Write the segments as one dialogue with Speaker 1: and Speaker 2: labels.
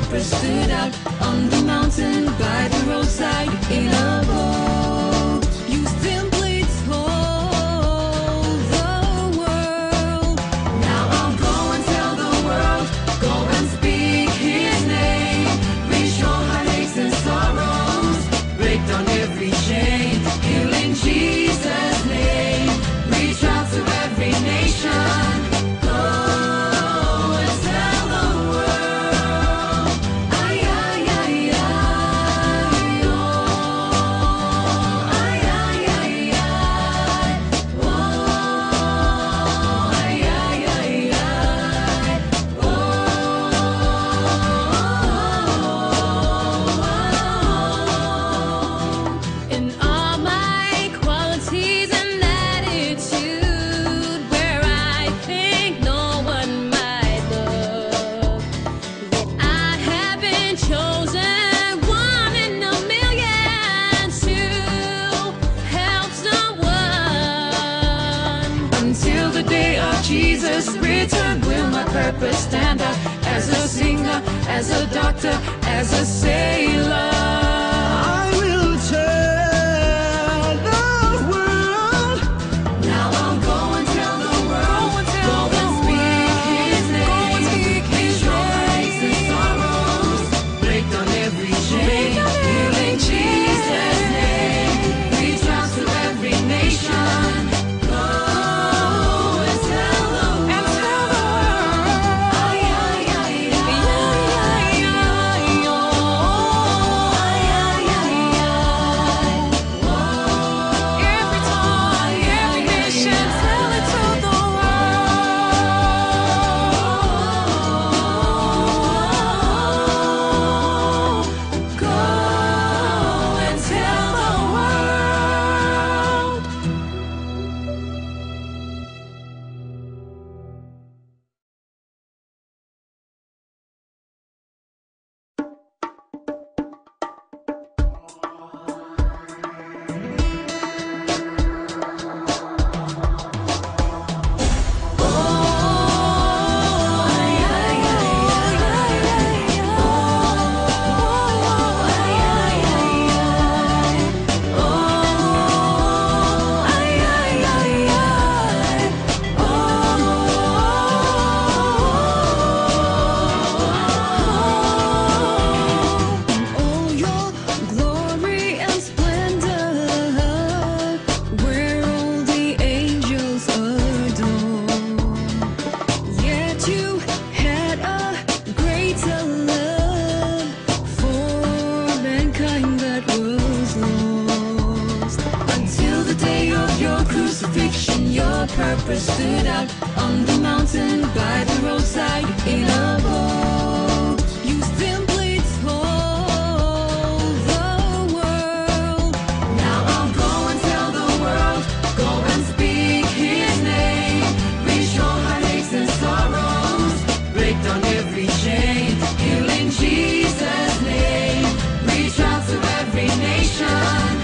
Speaker 1: purpose stood out on the mountain by the roadside in a boat. You simply told the world. Now I'll go and tell the world, go and speak his name. Reach your heartaches and sorrows, break down every chain, heal in Jesus' name. Reach out to every nation. Jesus return, will my purpose stand out as a singer, as a doctor, as a sailor? I will tell the world. Now I'll go and tell the world, go and speak his name. Reach your heartaches and sorrows, break down every chain, heal in Jesus' name. Reach out to every nation. Your purpose stood out on the mountain by the roadside in a boat. You simply told the world. Now I'll go and tell the world, go and speak his name. Reach your heartaches and sorrows, break down every chain, heal in Jesus' name. Reach out to every nation.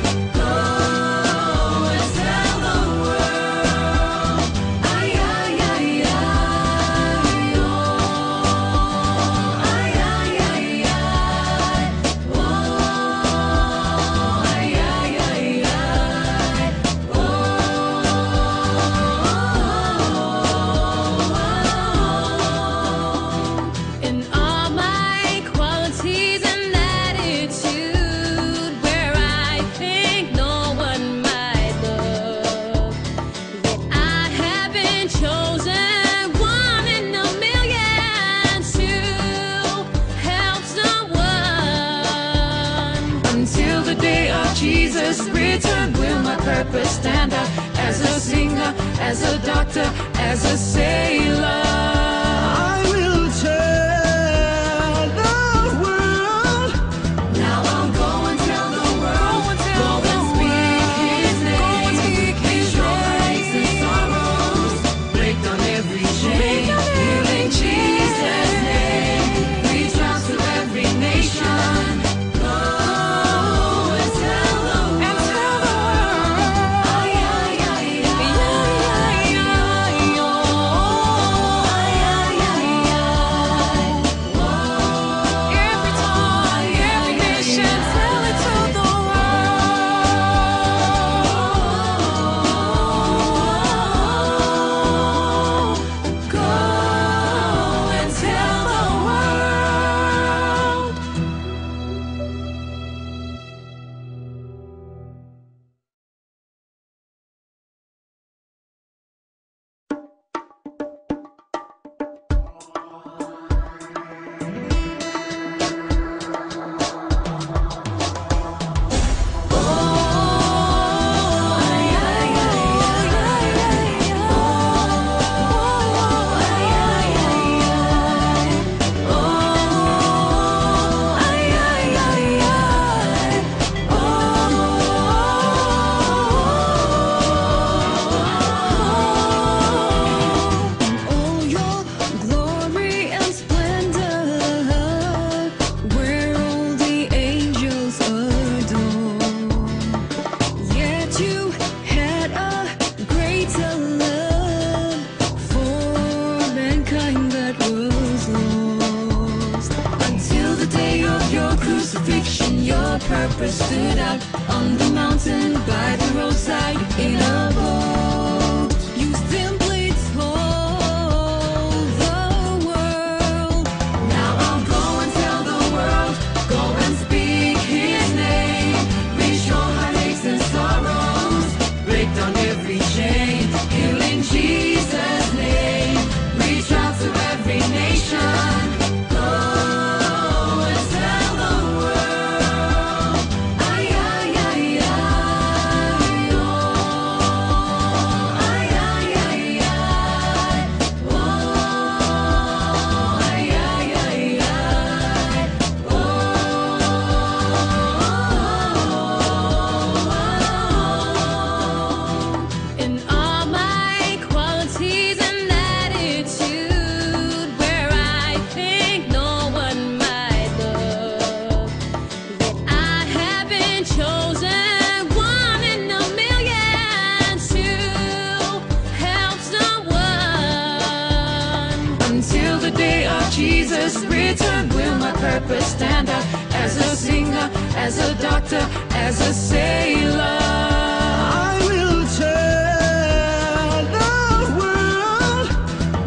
Speaker 1: purpose stand out as a singer, as a doctor, as a sailor. I will tell the world.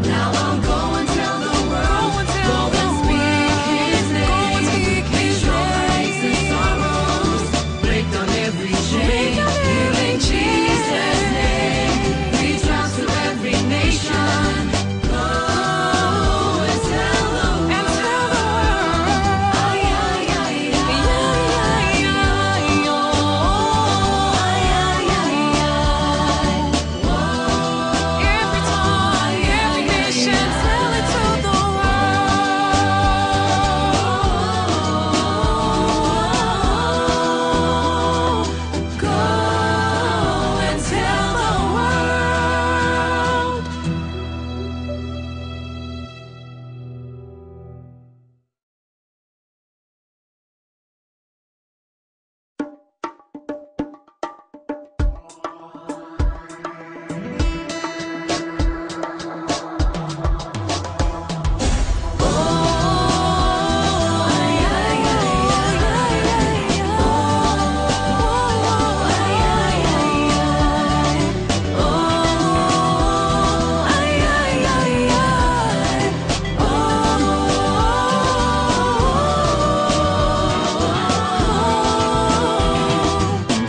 Speaker 1: Now I'll go and tell the world. Go and speak His name. His joys and sorrows. Break down every chain. Healing Jesus' name. Reach out to every nation. Go and tell the world. Ay, ay, ay, ay. Ay, ay, ay, ay. Whoa. Every tongue, every nation, tell it to the world. Go and tell the world.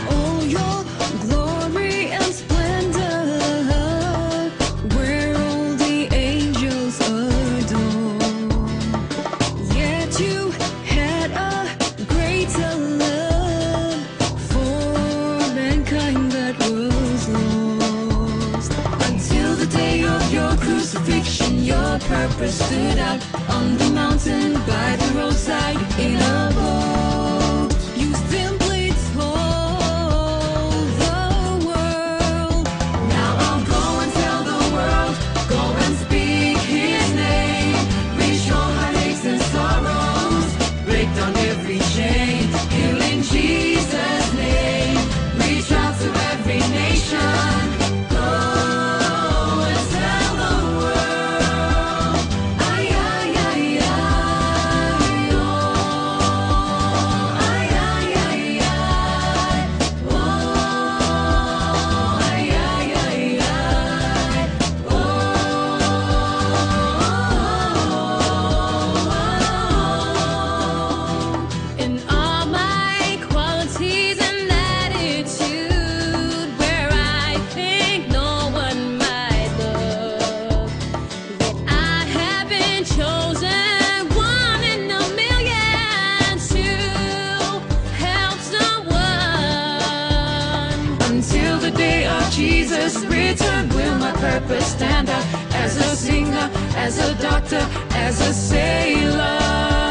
Speaker 1: All your glory and splendor, where all the angels adore. Yet you had a greater love for mankind that was lost. Until the day of your crucifixion, your purpose stood out on the mountain by the roadside in a boat. You simply told the world. Now I'll go and tell the world. Go and speak His name. Reach your heartaches and sorrows. Break down every chain. Healing Jesus' name. Reach out to every nation. Go and tell the world. Ay, ay, ay, ay, oh. Ay, ay, ay, ay, oh. Ay, ay, ay, ay, oh. In all my qualities and attitude, where I think no one might look, yet I have been chosen, one in a million, to help someone. Until the day of Jesus' return, will my purpose stand out as a singer, as a doctor, as a sailor.